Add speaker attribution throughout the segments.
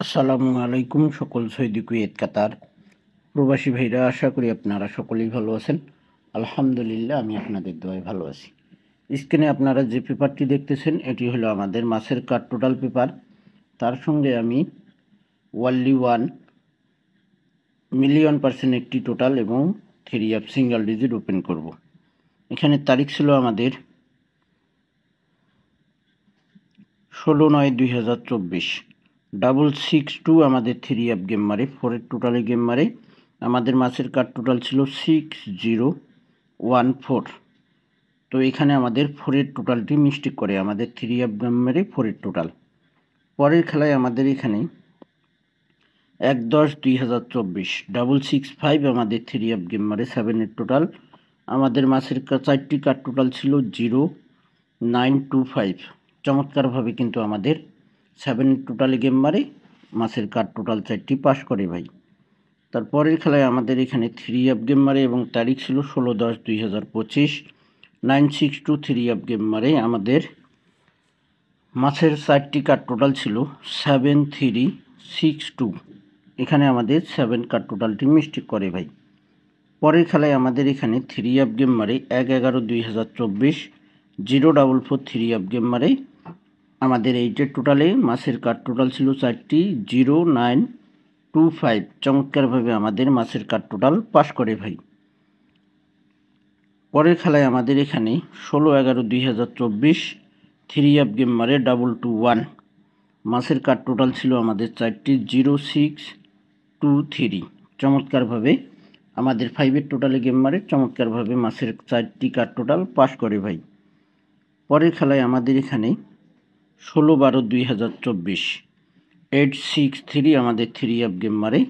Speaker 1: আসসালামু আলাইকুম সকল সৌদি কুয়েত কাতার প্রবাসী ভাইরা, আশা করি আপনারা সকলেই ভালো আছেন। আলহামদুলিল্লাহ, আমি আপনাদের দোয়ায় ভালো আছি। স্ক্রিনে আপনারা যে পেপারটি দেখতেছেন এটি হলো আমাদের মাসের কার্ড টোটাল পেপার। তার সঙ্গে আমি ওয়ানলি 1,000,000% একটি টোটাল এবং 3 অফ সিঙ্গেল ডিজিট ওপেন করব। এখানে তারিখ ছিল আমাদের 16/9/2024। 662 আমাদের 3 অফ গেম মারে, 4-এর টোটালে গেম মারে। আমাদের মাসের কার্ড টোটাল ছিল 6014। তো এখানে আমাদের 4-এর টোটালটি মিস্টেক করে আমাদের 3 অফ গেম মারে 4-এর টোটাল। পরের খেলায় আমাদের এখানে 1/10/2024 665 আমাদের 3 অফ গেম মারে, 7-এর টোটাল। আমাদের মাসের 4টি কার্ড টোটাল ছিল 0925। চমৎকারভাবে কিন্তু আমাদের 7-এর টোটালে গেম মারে, মাসের কার্ড টোটাল 4টি পাস করে ভাই। তারপরের খেলায় আমাদের এখানে 3 অফ গেম মারে এবং তারিখ ছিল 16/10/2025। 962 3 অফ গেম মারে। আমাদের মাসের 4টি কার্ড টোটাল ছিল 7362। এখানে আমাদের 7 কার্ড টোটালটি মিস্টেক করে ভাই। পরের খেলায় আমাদের এখানে 3 অফ গেম মারে 1/11/2024। 044 3 অফ গেম মারে। আমাদের 8-এর টোটালে মাসের কার্ড টোটাল ছিল 4টি 0925। চমৎকারভাবে আমাদের মাসের কার্ড টোটাল পাস করে ভাই। পরের খেলায় আমাদের এখানে 16/11/2024 3 অফ গেম মারে 221। মাসের কার্ড টোটাল ছিল আমাদের 4টি 0623। চমৎকারভাবে আমাদের 5-এর টোটালে গেম মারে, চমৎকারভাবে মাসের 4টি কার্ড টোটাল পাস করে ভাই। পরের খেলায় আমাদের এখানে 16/12/2024 863 আমাদের 3 অফ গেম মারে,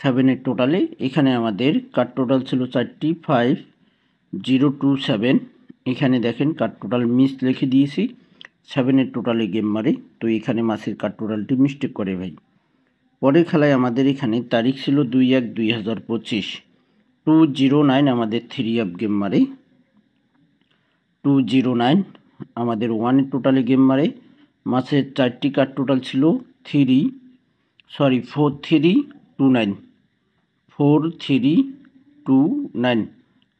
Speaker 1: 7-এর টোটালে। এখানে আমাদের কার্ড টোটাল ছিল 4টি 5027। এখানে দেখেন কার্ড টোটাল মিস লিখে দিয়েছি, 7-এর টোটালে গেম মারে। তো এখানে মাসের কার্ড টোটালটি মিস্টেক করে ভাই। পরের খেলায় আমাদের এখানে তারিখ ছিল 2/1/2025। 209 আমাদের 3 অফ গেম মারে, 209 আমাদের 1-এর টোটালে গেম মারে। মাসের 4টি কার্ড টোটাল ছিল 4329 4329।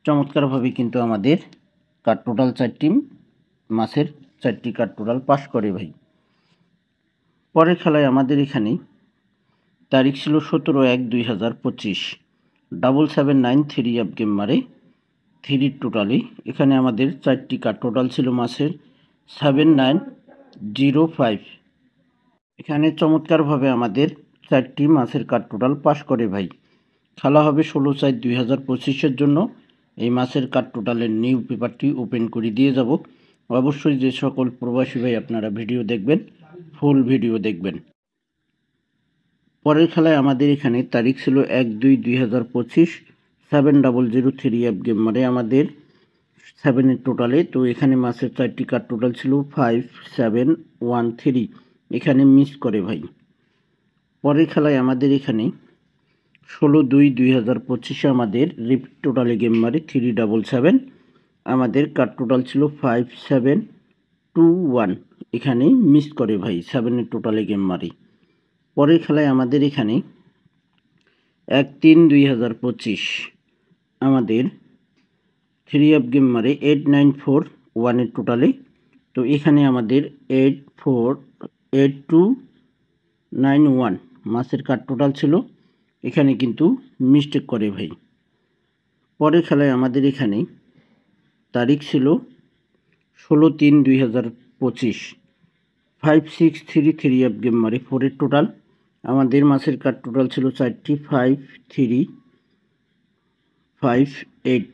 Speaker 1: চমৎকারভাবে কিন্তু আমাদের কার্ড টোটাল 4টি মাসের 4টি কার্ড টোটাল পাস করে ভাই। পরের খেলায় আমাদের এখানে তারিখ ছিল 17/1/2025। 779 3 অফ গেম মারে, 3 টোটালে। এখানে আমাদের 4টি কার্ড টোটাল ছিল মাসের 7905। এখানে চমৎকারভাবে আমাদের 4টি মাসের কার্ড টোটাল পাস করে ভাই। খেলা হবে 16/4/2025-এর জন্য। এই মাসের কার্ড টোটালের নিউ পেপারটি ওপেন করে দিয়ে যাব। অবশ্যই যে সকল প্রবাসী ভাই আপনারা ভিডিও দেখবেন, ফুল ভিডিও দেখবেন। পরের খেলায় আমাদের এখানে তারিখ ছিল 1/2/2025। 7003 অফ গেম মারে আমাদের 7-এর টোটালে। তো এখানে মাসের 4টি কার্ড টোটাল ছিল 5713। এখানে মিস করে ভাই। পরের খেলায় আমাদের এখানে 16/2/2025 আমাদের রিপিট টোটালে গেম মারে 377। আমাদের কার্ড টোটাল ছিল 5721। এখানে মিস করে ভাই, 7-এর টোটালে গেম মারে। পরের খেলায় আমাদের এখানে 1/3/2025 আমাদের 3 অফ গেম মারে 8941-এর টোটালে। তো এখানে আমাদের 848291 মাসের কার্ড টোটাল ছিল, এখানে কিন্তু মিস্টেক করে ভাই। পরের খেলায় আমাদের এখানে তারিখ ছিল 16/3/2025। 5633 অফ গেম মারে, 4-এর টোটাল। আমাদের মাসের কার্ড টোটাল ছিল 4টি 5358।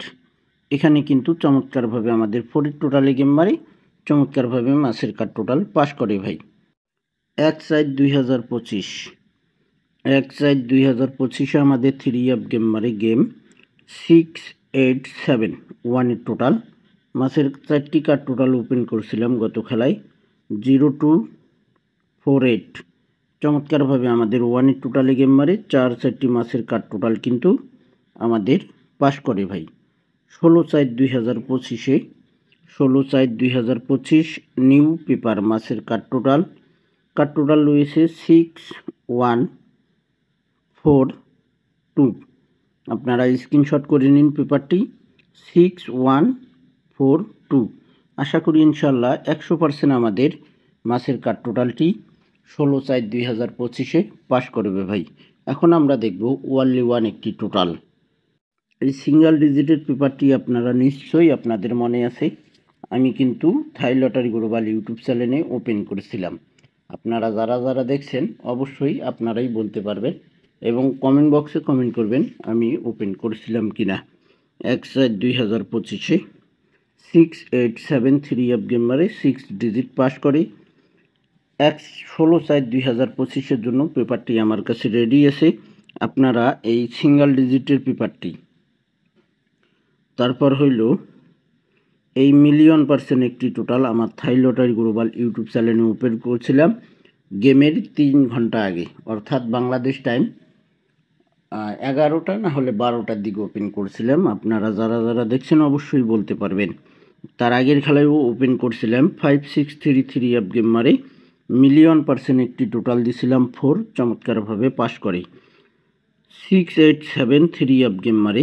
Speaker 1: এখানে কিন্তু চমৎকারভাবে আমাদের 4-এর টোটালে গেম মারে, চমৎকারভাবে মাসের কার্ড টোটাল পাস করে ভাই। 1/4/2025 1/4/2025 আমাদের 3 অফ গেম মারে গেম 687 1-এর টোটাল। মাসের 4টি কার্ড টোটাল ওপেন করছিলাম গত খেলায় 0248। চমৎকারভাবে আমাদের 1-এর টোটালে গেম মারে, 4টি মাসের কার্ড টোটাল কিন্তু আমাদের পাস করে ভাই। 16/4/2025-এ 16/4/2025 নিউ পেপার মাসের কার্ড টোটাল রয়েছে 6142। আপনারা স্ক্রিনশট করে নিন পেপারটি 6142। আশা করি ইনশাল্লাহ 100% আমাদের মাসের কাট টোটালটি 16/4/2025 পাস করবে ভাই। এখন আমরা দেখব ওয়ানলি ওয়ান একটি টোটাল। এই সিঙ্গেল ডিজিটের পেপারটি আপনারা নিশ্চয়ই আপনাদের মনে আছে, আমি কিন্তু থাই লটারি গ্লোবাল ইউটিউব চ্যানেলে ওপেন করেছিলাম। আপনারা যারা যারা দেখছেন অবশ্যই আপনারাই বলতে পারবেন এবং কমেন্ট বক্সে কমেন্ট করবেন আমি ওপেন করেছিলাম কিনা। 1/4/2025 6873 অফ গেমারে 6 ডিজিট পাস করে 16/4/2025 জন্য পেপারটি আমার কাছে রেডি আছে। আপনারা এই সিঙ্গেল ডিজিটের পেপারটি, তারপর হইল এই মিলিয়ন% একটি টোটাল আমার থাই লটারি গ্লোবাল ইউটিউব চ্যানেলে ওপেন করেছিলাম গেমের 3 ঘন্টা আগে, অর্থাৎ বাংলাদেশ টাইম 11টা না হলে 12টার দিকে ওপেন করেছিলাম। আপনারা যারা যারা দেখছেন অবশ্যই বলতে পারবেন। তার আগের খেলায়ও ওপেন করছিলাম 5633 অফ গেম মারে মিলিয়ন% একটি টোটাল দিছিলাম 4, চমৎকারভাবে পাস করে। 6873 অফ গেম মারে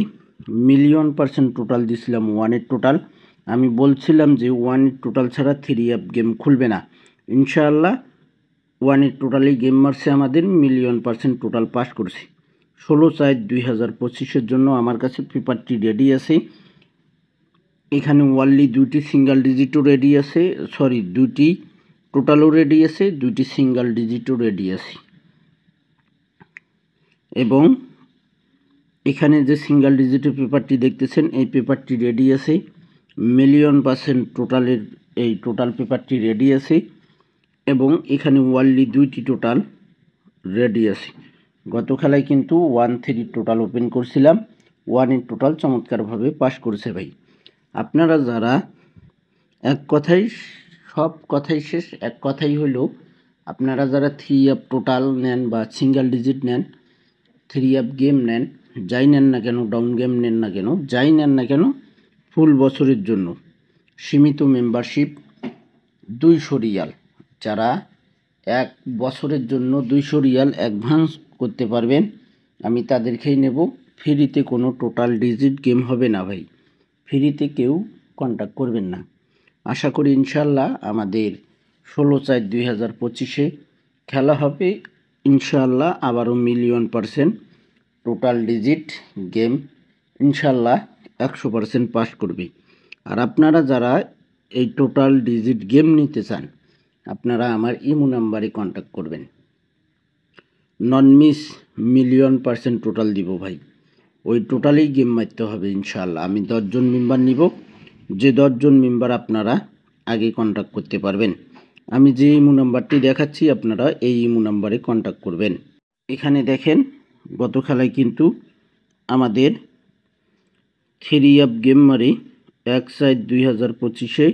Speaker 1: মিলিয়ন% টোটাল দিছিলাম 1-এর টোটাল। আমি বলছিলাম যে 1-এর টোটাল ছাড়া 3 অফ গেম খুলবে না। ইনশাআল্লাহ 1-এর টোটালেই গেম মারছে আমাদের মিলিয়ন% টোটাল পাস করছে। 16/4/2025 জন্য আমার কাছে পেপারটি রেডি আছে। এখানে ওয়ানলি 2টি সিঙ্গেল ডিজিটও রেডি আছে, সরি 2টি টোটালও রেডি আছে, 2টি সিঙ্গেল ডিজিটও রেডি আছে। এবং এখানে যে সিঙ্গেল ডিজিটের পেপারটি দেখতেছেন এই পেপারটি রেডি আছে মিলিয়ন% টোটালের, এই টোটাল পেপারটি রেডি আছে এবং এখানে ওয়ানলি 2টি টোটাল রেডি আছে। গত খেলায় কিন্তু 1-3 টোটাল ওপেন করছিলাম, 1-এর টোটাল চমৎকারভাবে পাস করেছে ভাই। আপনারা যারা এক কথাই সব কথাই শেষ, এক কথাই হলো আপনারা যারা 3 অফ টোটাল নেন বা সিঙ্গেল ডিজিট নেন, 3 অফ গেম নেন, যাই নেন না কেন, ডাউন গেম নেন না কেন, যাই নেন না কেন, ফুল বছরের জন্য সীমিত মেম্বারশিপ 200 রিয়াল, যারা 1 বছরের জন্য 200 রিয়াল অ্যাডভান্স করতে পারবেন আমি তাদেরকেই নেব। ফ্রিতে কোনো টোটাল ডিজিট গেম হবে না ভাই, ফ্রিতে কেউ কন্ট্যাক্ট করবেন না। আশা করি ইনশাল্লাহ আমাদের 16/4/2025 খেলা হবে ইনশাল্লাহ আবারও মিলিয়ন% টোটাল ডিজিট গেম ইনশাল্লাহ 100% পাস করবে। আর আপনারা যারা এই টোটাল ডিজিট গেম নিতে চান আপনারা আমার ইমো নাম্বারে কন্ট্যাক্ট করবেন। নন মিস মিলিয়ন% টোটাল দিব ভাই, ওই টোটালেই গেম মারতে হবে ইনশাআল্লাহ। আমি 10 জন মেম্বার নিব, যে 10 জন মেম্বার আপনারা আগে কন্ট্যাক্ট করতে পারবেন। আমি যে ইমো নাম্বারটি দেখাচ্ছি আপনারা এই ইমো নাম্বারে কন্ট্যাক্ট করবেন। এখানে দেখেন গত খেলায় কিন্তু আমাদের 3 অফ গেম মারে 1/4/2025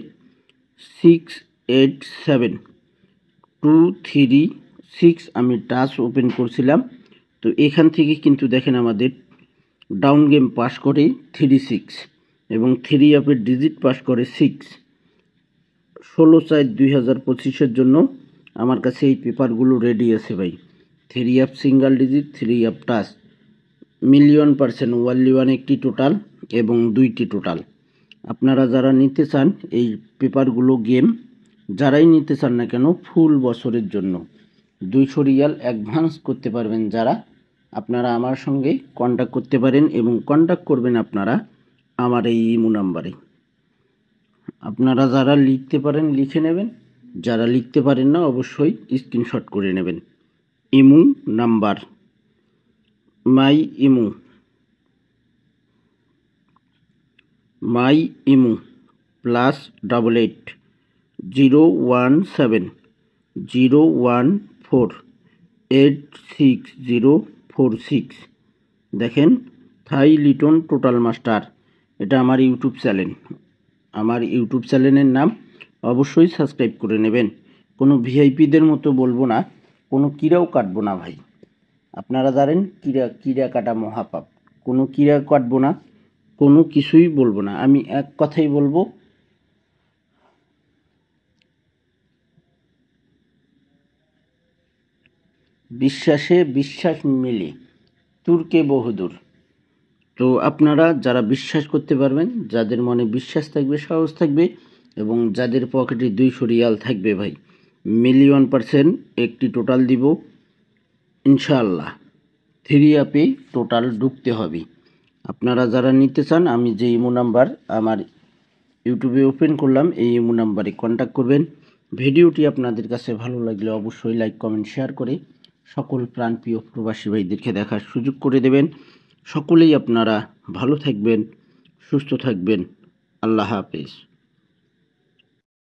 Speaker 1: 687-236 আমি টাচ ওপেন করছিলাম। তো এখান থেকে কিন্তু দেখেন আমাদের ডাউন গেম পাস করে 36 এবং 3 অফের ডিজিট পাস করে 6। 16/4/2025 জন্য আমার কাছে এই পেপারগুলো রেডি আছে ভাই। 3 of single digit, 3 of touch, million% only one একটি টোটাল এবং 2টি টোটাল। আপনারা যারা নিতে চান এই পেপারগুলো গেম, যারাই নিতে চান না কেন ফুল বছরের জন্য 200 রিয়াল অ্যাডভান্স করতে পারবেন যারা, আপনারা আমার সঙ্গে কন্ট্যাক্ট করতে পারেন এবং কন্ট্যাক্ট করবেন আপনারা আমার এই ইমো নাম্বারে। আপনারা যারা লিখতে পারেন লিখে নেবেন, যারা লিখতে পারেন না অবশ্যই স্ক্রিনশট করে নেবেন। Imo number my imo +88 017 014 86046। দেখেন থাই লিটন টোটাল মাস্টার, এটা আমার ইউটিউব চ্যানেল, আমার ইউটিউব চ্যানেলের নাম অবশ্যই সাবস্ক্রাইব করে নেবেন। কোনো ভিআইপিদের মতো বলবো না, কোনো কিরাও কাটবো না ভাই। আপনারা জানেন কিরা কাটা মহাপাপ, কোনো কিরা কাটবো না, কোনো কিছুই বলবো না। আমি এক কথাই বলবো, বিশ্বাসে বিশ্বাস মিলে তুর্কে বহুদূর। তো আপনারা যারা বিশ্বাস করতে পারবেন, যাদের মনে বিশ্বাস থাকবে, সাহস থাকবে এবং যাদের পকেটে 200 রিয়াল থাকবে ভাই, 1,000,000% একটি টোটাল দিব ইনশাআল্লাহ। 3 অ্যাপে টোটাল ঢুকতে হবে। আপনারা যারা নিতে চান, আমি যে ইমো নাম্বার আমার ইউটিউবে ওপেন করলাম, এই ইমো নাম্বারে কন্ট্যাক্ট করবেন। ভিডিওটি আপনাদের কাছে ভালো লাগলে অবশ্যই লাইক, কমেন্ট, শেয়ার করে সকল প্রাণপ্রিয় প্রবাসী ভাইদেরকে দেখার সুযোগ করে দেবেন। সকলেই আপনারা ভালো থাকবেন, সুস্থ থাকবেন। আল্লাহ হাফেজ।